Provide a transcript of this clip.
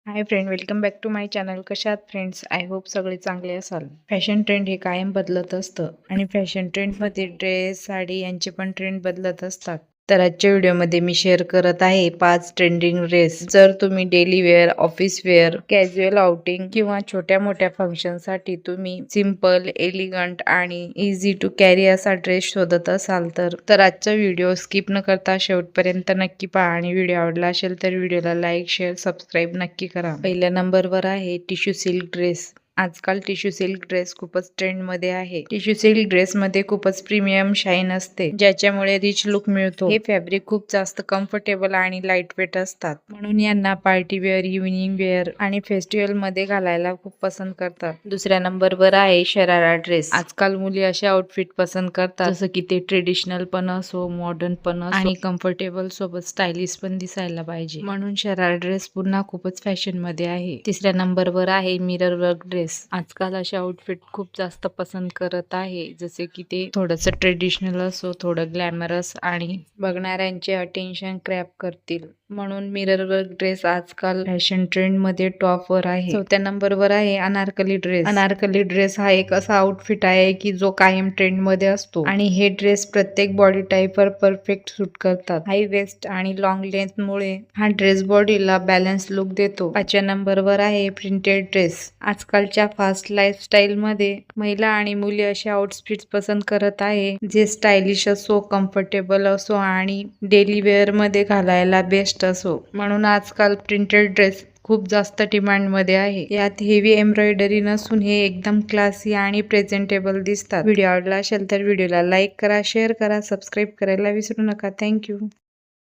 High friend, welcome back to my channel. कशा आहात friends? I hope सगळे चांगले असाल. फॅशन ट्रेंड हे कायम बदलत असतं आणि फॅशन ट्रेंडमध्ये ड्रेस, साडी यांचे पण ट्रेंड बदलत असतात. तर आजच्या व्हिडिओमध्ये मी शेअर करत आहे 5 ट्रेंडिंग ड्रेस. जर तुम्ही daily wear, office wear, casual outing किंवा छोट्या मोठ्या फंक्शनसाठी तुम्ही सिंपल, एलिगंट आणि इझी टू कॅरी असा ड्रेस शोधत असाल तर आजचा व्हिडिओ स्किप न करता शेवटपर्यंत नक्की पहा आणि व्हिडिओ आवडला असेल तर व्हिडिओला लाईक, शेअर, सबस्क्राईब नक्की करा. पहिल्या नंबरवर आहे टिश्यू सिल्क ड्रेस. आजकाल टिश्यू सिल्क ड्रेस खूपच ट्रेंड मध्ये आहे. टिश्यू सिल्क ड्रेस मध्ये खूपच प्रीमियम शाईन असते, ज्याच्यामुळे रिच लुक मिळतो. हे फॅब्रिक खूप जास्त कम्फर्टेबल आणि लाईट वेट असतात, म्हणून यांना पार्टी वेअर, इव्हिनिंग वेअर आणि फेस्टिवल मध्ये घालायला खूप पसंत करतात. दुसऱ्या नंबरवर आहे शरारा ड्रेस. आजकाल मुली असे आउटफिट पसंत करतात जसं की ते ट्रेडिशनल पण असो, मॉडर्न पण असो आणि कम्फर्टेबल सोबत स्टायलिश पण दिसायला पाहिजे, म्हणून शरारा ड्रेस पुन्हा खूपच फॅशन मध्ये आहे. तिसऱ्या नंबरवर आहे मिरर वर्क ड्रेस. आजकाल असे आउटफिट खूप जास्त पसंत करत आहे, जसे की ते थोडंसं ट्रेडिशनल असो, थोडं ग्लॅमरस आणि बघणाऱ्यांचे अटेन्शन ग्रॅब करतील, म्हणून मिरर वर्क ड्रेस आजकाल फॅशन ट्रेंड मध्ये टॉप वर आहे. चौथ्या नंबरवर आहे अनारकली ड्रेस. अनारकली ड्रेस हा एक असा आउटफिट आहे की जो कायम ट्रेंड मध्ये असतो आणि हे ड्रेस प्रत्येक बॉडी टाईपवर परफेक्ट सूट करतात. हाय वेस्ट आणि लॉंग लेंथ मुळे हा ड्रेस बॉडीला बॅलन्स लुक देतो. 5व्या नंबरवर आहे प्रिंटेड ड्रेस. आजकालच्या फास्ट लाईफस्टाईल मध्ये महिला आणि मुली असे आउटफिट्स पसंत करत आहे जे स्टायलिश असो, कम्फर्टेबल असो आणि डेली वेअर मध्ये घालायला बेस्ट असो, म्हणून आजकाल प्रिंटेड ड्रेस खूप जास्त डिमांड मध्ये आहे. यात हेवी एम्ब्रॉयडरी नसून हे एकदम क्लासी आणि प्रेझेंटेबल दिसतात. व्हिडिओ आवडला असेल तर व्हिडिओला लाईक करा, शेअर करा, सबस्क्राईब करायला विसरू नका. थँक्यू.